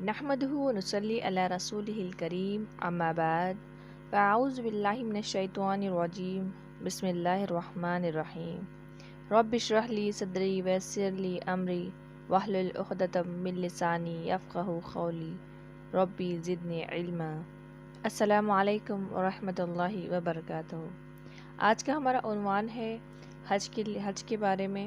نحمده ونصلي على رسوله الكريم اما بعد فاعوذ بالله من الشيطان الرجيم بسم الله الرحمن الرحيم رب اشرح لي صدري ويسر لي امري واحلل عقدة من لساني يفقهوا قولي ربي زدني علما۔ السلام علیکم ورحمۃ اللہ وبرکاتہ۔ آج کا ہمارا عنوان ہے حج کے بارے میں،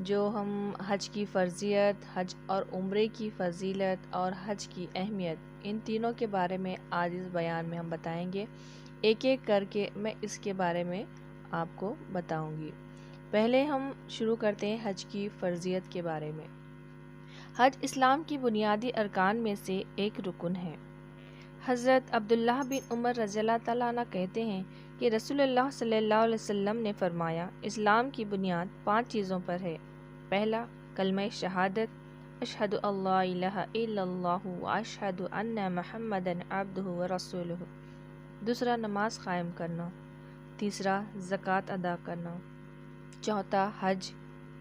جو ہم حج کی فرضیت، حج اور عمرے کی فضیلت اور حج کی اہمیت، ان تینوں کے بارے میں آج اس بیان میں ہم بتائیں گے۔ ایک ایک کر کے میں اس کے بارے میں آپ کو بتاؤں گی۔ پہلے ہم شروع کرتے ہیں حج کی فرضیت کے بارے میں۔ حج اسلام کی بنیادی ارکان میں سے ایک رکن ہے۔ حضرت عبداللہ بن عمر رضی اللہ تعالیٰ عنہ کہتے ہیں کہ رسول اللہ صلی اللہ علیہ وسلم نے فرمایا، اسلام کی بنیاد 5 چیزوں پر ہے۔ پہلا، کلمہ شہادت، اشہد اللہ الہ الا اللہ و اشہد ان محمدًا عبدہ و رسولہ۔ دوسرا، نماز قائم کرنا۔ تیسرا، زکوٰۃ ادا کرنا۔ چوتھا، حج۔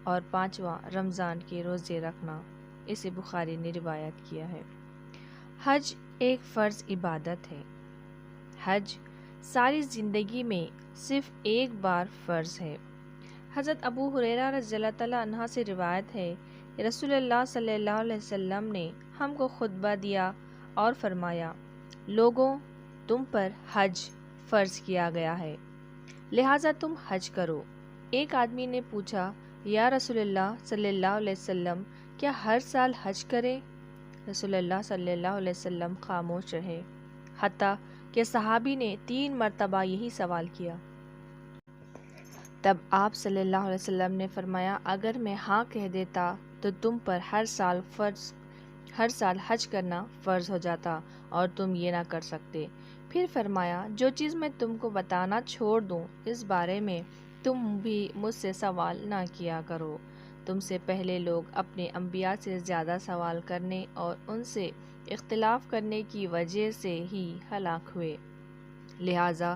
اور پانچواں، رمضان کے روزے رکھنا۔ اسے بخاری نے روایت کیا ہے۔ حج ایک فرض عبادت ہے۔ حج ساری زندگی میں صرف ایک بار فرض ہے۔ حضرت ابو ہریرہ رضی اللہ تعالیٰ عنہ سے روایت ہے کہ رسول اللہ صلی اللہ علیہ وسلم نے ہم کو خطبہ دیا اور فرمایا، لوگوں، تم پر حج فرض کیا گیا ہے، لہٰذا تم حج کرو۔ ایک آدمی نے پوچھا، یا رسول اللہ صلی اللہ علیہ وسلم، کیا ہر سال حج کریں؟ رسول اللہ صلی اللہ علیہ وسلم خاموش رہے، حتیٰ کہ صحابی نے 3 مرتبہ یہی سوال کیا۔ تب آپ صلی اللہ علیہ وسلم نے فرمایا، اگر میں ہاں کہہ دیتا تو تم پر ہر سال حج کرنا فرض ہو جاتا اور تم یہ نہ کر سکتے۔ پھر فرمایا، جو چیز میں تم کو بتانا چھوڑ دوں، اس بارے میں تم بھی مجھ سے سوال نہ کیا کرو۔ تم سے پہلے لوگ اپنے انبیاء سے زیادہ سوال کرنے اور ان سے اختلاف کرنے کی وجہ سے ہی ہلاک ہوئے، لہٰذا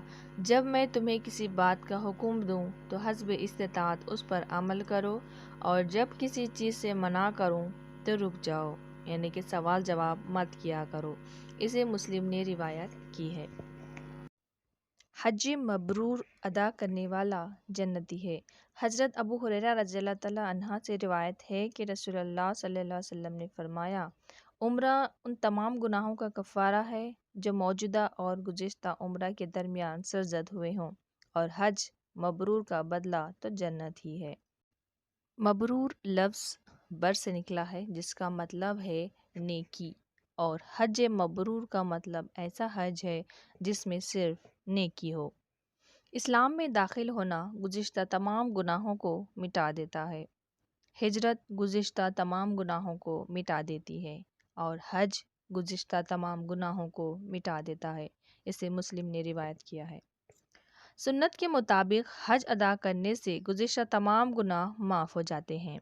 جب میں تمہیں کسی بات کا حکم دوں تو حسب استطاعت اس پر عمل کرو، اور جب کسی چیز سے منع کروں تو رک جاؤ، یعنی کہ سوال جواب مت کیا کرو۔ اسے مسلم نے روایت کی ہے۔ حج مبرور ادا کرنے والا جنتی ہے۔ حضرت ابو ہریرہ رضی اللہ تعالیٰ عنہ سے روایت ہے کہ رسول اللہ صلی اللہ علیہ وسلم نے فرمایا، عمرہ ان تمام گناہوں کا کفارہ ہے جو موجودہ اور گزشتہ عمرہ کے درمیان سرزد ہوئے ہوں، اور حج مبرور کا بدلہ تو جنت ہی ہے۔ مبرور لفظ بر سے نکلا ہے، جس کا مطلب ہے نیکی، اور حج مبرور کا مطلب ایسا حج ہے جس میں صرف نیکی ہو۔ اسلام میں داخل ہونا گزشتہ تمام گناہوں کو مٹا دیتا ہے۔ ہجرت گزشتہ تمام گناہوں کو مٹا دیتی ہے، اور حج گزشتہ تمام گناہوں کو مٹا دیتا ہے۔ اسے مسلم نے روایت کیا ہے۔ سنت کے مطابق حج ادا کرنے سے گزشتہ تمام گناہ معاف ہو جاتے ہیں۔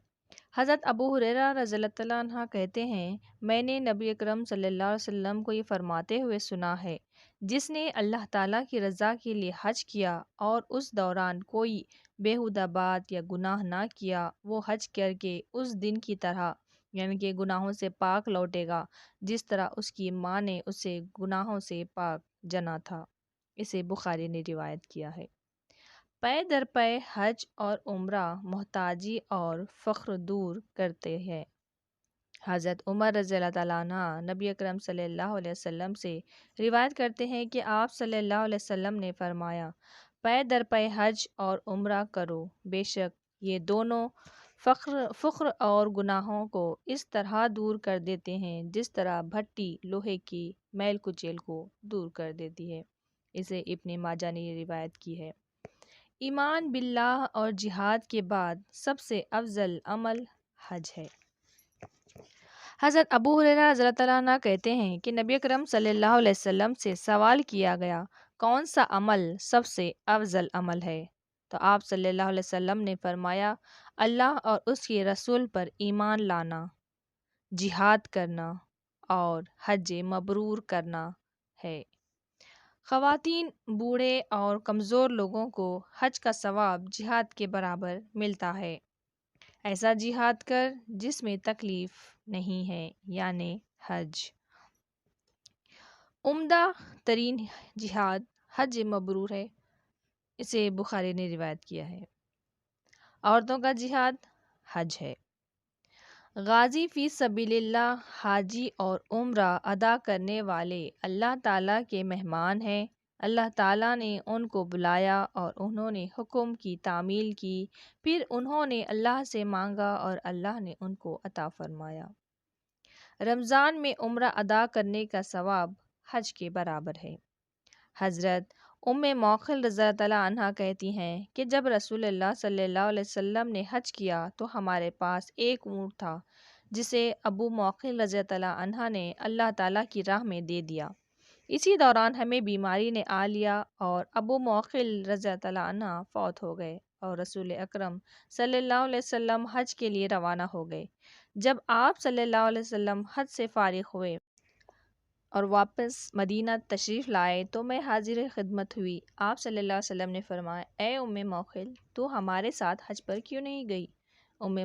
حضرت ابو ہریرہ رضی اللہ تعالیٰ عنہ کہتے ہیں، میں نے نبی اکرم صلی اللہ علیہ وسلم کو یہ فرماتے ہوئے سنا ہے، جس نے اللہ تعالیٰ کی رضا کے لیے حج کیا اور اس دوران کوئی بیہودہ بات یا گناہ نہ کیا، وہ حج کر کے اس دن کی طرح، یعنی کہ گناہوں سے پاک لوٹے گا جس طرح اس کی ماں نے اسے گناہوں سے پاک جنا تھا۔ اسے بخاری نے روایت کیا ہے۔ پے در پے حج اور عمرہ محتاجی اور فقر دور کرتے ہیں۔ حضرت عمر رضی اللہ تعالیٰ عنہ نبی اکرم صلی اللہ علیہ وسلم سے روایت کرتے ہیں کہ آپ صلی اللہ علیہ وسلم نے فرمایا، پے در پے حج اور عمرہ کرو، بے شک یہ دونوں فقر اور گناہوں کو اس طرح دور کر دیتے ہیں جس طرح بھٹی لوہے کی میل کچیل کو دور کر دیتی ہے۔ اسے ابن ماجہ نے روایت کی ہے۔ ایمان باللہ اور جہاد کے بعد سب سے افضل عمل حج ہے۔ حضرت ابو ہریرہ رضی اللہ تعالیٰ عنہ کہتے ہیں کہ نبی اکرم صلی اللہ علیہ وسلم سے سوال کیا گیا، کون سا عمل سب سے افضل عمل ہے؟ تو آپ صلی اللہ علیہ وسلم نے فرمایا، اللہ اور اس کے رسول پر ایمان لانا، جہاد کرنا اور حج مبرور کرنا ہے۔ خواتین، بوڑھے اور کمزور لوگوں کو حج کا ثواب جہاد کے برابر ملتا ہے۔ ایسا جہاد کر جس میں تکلیف نہیں ہے، یعنی حج۔ عمدہ ترین جہاد حج مبرور ہے، اسے بخاری نے روایت کیا ہے۔ عورتوں کا جہاد حج ہے۔ غازی فی سبیل اللہ، حاجی اور عمرہ ادا کرنے والے اللہ تعالیٰ کے مہمان ہیں۔ اللہ تعالیٰ نے ان کو بلایا اور انہوں نے حکم کی تعمیل کی، پھر انہوں نے اللہ سے مانگا اور اللہ نے ان کو عطا فرمایا۔ رمضان میں عمرہ ادا کرنے کا ثواب حج کے برابر ہے۔ حضرت موقل رضی اللہ عنہا کہتی ہیں کہ جب رسول اللہ صلی اللہ علیہ وسلم نے حج کیا تو ہمارے پاس ایک اونٹ تھا جسے ابو موقل رضی اللہ عنہ نے اللہ تعالیٰ کی راہ میں دے دیا۔ اسی دوران ہمیں بیماری نے آ لیا اور ابو موقل رضی اللہ عنہ فوت ہو گئے اور رسول اکرم صلی اللہ علیہ وسلم حج کے لیے روانہ ہو گئے۔ جب آپ صلی اللہ علیہ وسلم حج سے فارغ ہوئے اور واپس مدینہ تشریف لائے تو میں حاضر خدمت ہوئی۔ آپ صلی اللہ علیہ وسلم نے فرمایا، اے موقل، تو ہمارے ساتھ حج پر کیوں نہیں گئی؟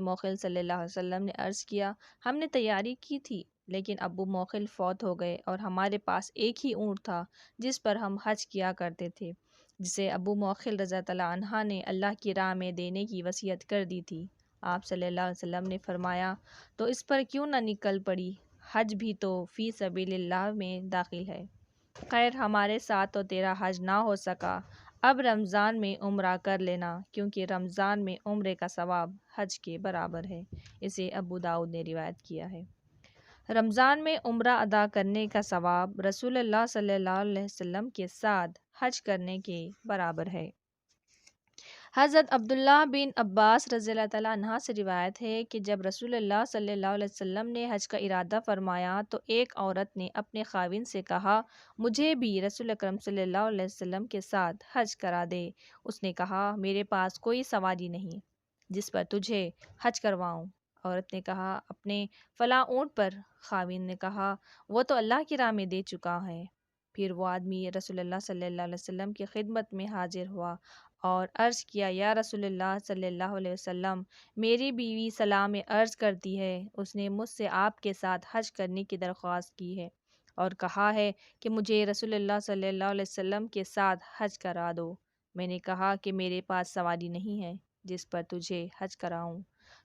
موقل صلی اللہ علیہ وسلم نے عرض کیا، ہم نے تیاری کی تھی لیکن ابو موقل فوت ہو گئے اور ہمارے پاس ایک ہی اونٹ تھا جس پر ہم حج کیا کرتے تھے، جسے ابو موقل رضی اللہ عنہ نے اللہ کی راہ میں دینے کی وصیت کر دی تھی۔ آپ صلی اللہ علیہ وسلم نے فرمایا، تو اس پر کیوں نہ نکل پڑی؟ حج بھی تو فی سبیل اللہ میں داخل ہے۔ خیر، ہمارے ساتھ تو تیرا حج نہ ہو سکا، اب رمضان میں عمرہ کر لینا، کیونکہ رمضان میں عمرے کا ثواب حج کے برابر ہے۔ اسے ابو داؤد نے روایت کیا ہے۔ رمضان میں عمرہ ادا کرنے کا ثواب رسول اللہ صلی اللہ علیہ وسلم کے ساتھ حج کرنے کے برابر ہے۔ حضرت عبداللہ بن عباس رضی اللہ عنہ سے روایت ہے کہ جب رسول اللہ صلی اللہ علیہ وسلم نے حج کا ارادہ فرمایا تو ایک عورت نے اپنے خاوند سے کہا، مجھے بھی رسول اکرم صلی اللہ علیہ وسلم کے ساتھ حج کرا دے۔ اس نے کہا، میرے پاس کوئی سواری نہیں جس پر تجھے حج کرواؤں۔ عورت نے کہا، اپنے فلاں اونٹ پر۔ خاوند نے کہا، وہ تو اللہ کی راہ میں دے چکا ہے۔ پھر وہ آدمی رسول اللہ صلی اللہ علیہ وسلم کی خدمت میں حاضر ہوا اور عرض کیا، یا رسول اللہ صلی اللہ علیہ وسلم، میری بیوی سلام عرض کرتی ہے، اس نے مجھ سے آپ کے ساتھ حج کرنے کی درخواست کی ہے اور کہا ہے کہ مجھے رسول اللہ صلی اللہ علیہ وسلم کے ساتھ حج کرا دو۔ میں نے کہا کہ میرے پاس سواری نہیں ہے جس پر تجھے حج کراؤں۔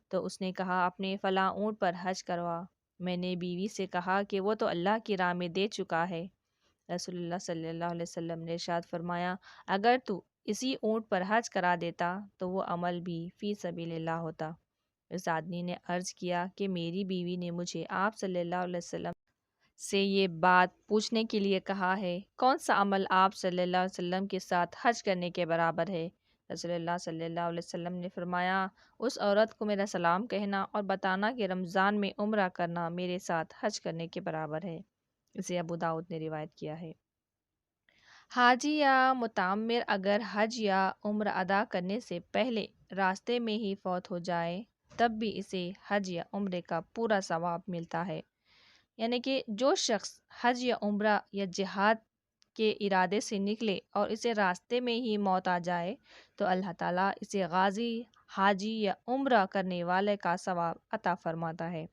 تو اس نے کہا، اپنے فلاں اونٹ پر حج کروا۔ میں نے بیوی سے کہا کہ وہ تو اللہ کی راہ میں دے چکا ہے۔ رسول اللہ صلی اللہ علیہ وسلم نے ارشاد فرمایا، اگر تو اسی اونٹ پر حج کرا دیتا تو وہ عمل بھی فی سبیل اللہ ہوتا۔ اس آدمی نے عرض کیا کہ میری بیوی نے مجھے آپ صلی اللہ علیہ وسلم سے یہ بات پوچھنے کے لیے کہا ہے، کون سا عمل آپ صلی اللہ علیہ وسلم کے ساتھ حج کرنے کے برابر ہے؟ رسول اللہ صلی اللہ علیہ وسلم نے فرمایا، اس عورت کو میرا سلام کہنا اور بتانا کہ رمضان میں عمرہ کرنا میرے ساتھ حج کرنے کے برابر ہے۔ اسے ابو داؤد نے روایت کیا ہے۔ حاجی یا متعمر اگر حج یا عمرہ ادا کرنے سے پہلے راستے میں ہی فوت ہو جائے تب بھی اسے حج یا عمرے کا پورا ثواب ملتا ہے۔ یعنی کہ جو شخص حج یا عمرہ یا جہاد کے ارادے سے نکلے اور اسے راستے میں ہی موت آ جائے تو اللہ تعالیٰ اسے غازی، حاجی یا عمرہ کرنے والے کا ثواب عطا فرماتا ہے۔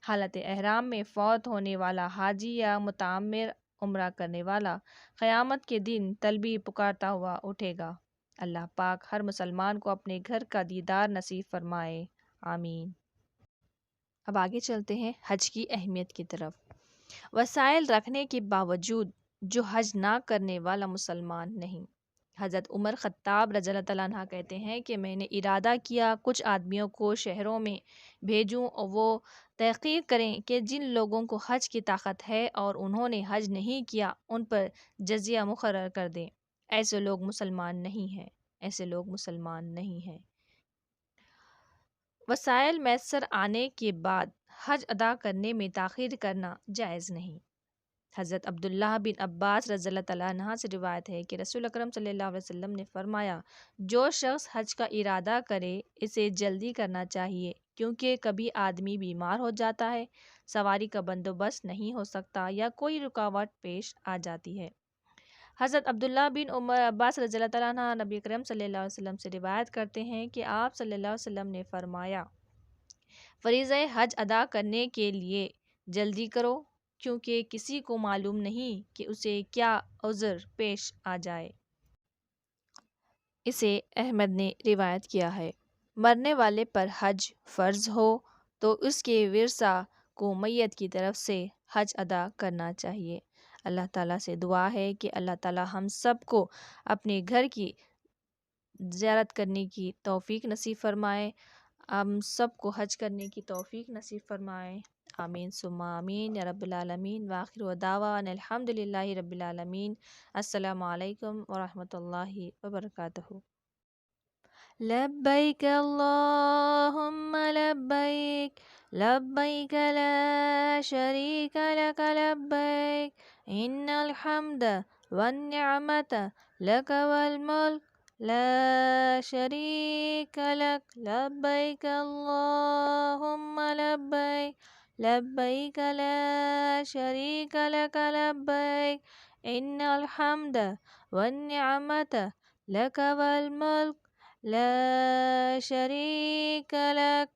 حالت احرام میں فوت ہونے والا حاجی یا متعمر عمرہ کرنے والا قیامت کے دن تلبیہ پکارتا ہوا اٹھے گا۔ اللہ پاک ہر مسلمان کو اپنے گھر کا دیدار نصیب فرمائے، آمین۔ اب آگے چلتے ہیں حج کی اہمیت کی طرف۔ وسائل رکھنے کے باوجود جو حج نہ کرنے والا مسلمان نہیں۔ حضرت عمر خطاب رضی اللہ عنہ کہتے ہیں کہ میں نے ارادہ کیا کچھ آدمیوں کو شہروں میں بھیجوں اور وہ تحقیق کریں کہ جن لوگوں کو حج کی طاقت ہے اور انہوں نے حج نہیں کیا ان پر جزیہ مقرر کر دیں۔ ایسے لوگ مسلمان نہیں ہیں، ایسے لوگ مسلمان نہیں ہیں۔ وسائل میسر آنے کے بعد حج ادا کرنے میں تاخیر کرنا جائز نہیں۔ حضرت عبداللہ بن عباس رضی اللہ عنہ سے روایت ہے کہ رسول اکرم صلی اللہ علیہ وسلم نے فرمایا، جو شخص حج کا ارادہ کرے اسے جلدی کرنا چاہیے، کیونکہ کبھی آدمی بیمار ہو جاتا ہے، سواری کا بندوبست نہیں ہو سکتا یا کوئی رکاوٹ پیش آ جاتی ہے۔ حضرت عبداللہ بن عباس رضی اللہ عنہ نبی کریم صلی اللہ علیہ وسلم سے روایت کرتے ہیں کہ آپ صلی اللہ علیہ وسلم نے فرمایا، فریضہ حج ادا کرنے کے لیے جلدی کرو کیونکہ کسی کو معلوم نہیں کہ اسے کیا عذر پیش آ جائے۔ اسے احمد نے روایت کیا ہے، مرنے والے پر حج فرض ہو تو اس کے ورثاء کو میت کی طرف سے حج ادا کرنا چاہیے۔ اللہ تعالیٰ سے دعا ہے کہ اللہ تعالیٰ ہم سب کو اپنے گھر کی زیارت کرنے کی توفیق نصیب فرمائے، ہم سب کو حج کرنے کی توفیق نصیب فرمائے، آمین ثم آمین یا رب العالمین۔ وآخر دعوانا الحمد للہ رب العالمین۔ السلام علیکم ورحمۃ اللہ وبرکاتہ۔ لبیک اللہم لبیک، لبیک لا شریک لک لبیک، ان الحمد والنعمت لک والملک لا شریک لک، لبیک اللہم لبیک، لبیک لا شریک لک لبیک، ان الحمد والنعمت لک والملک لا شریک لک۔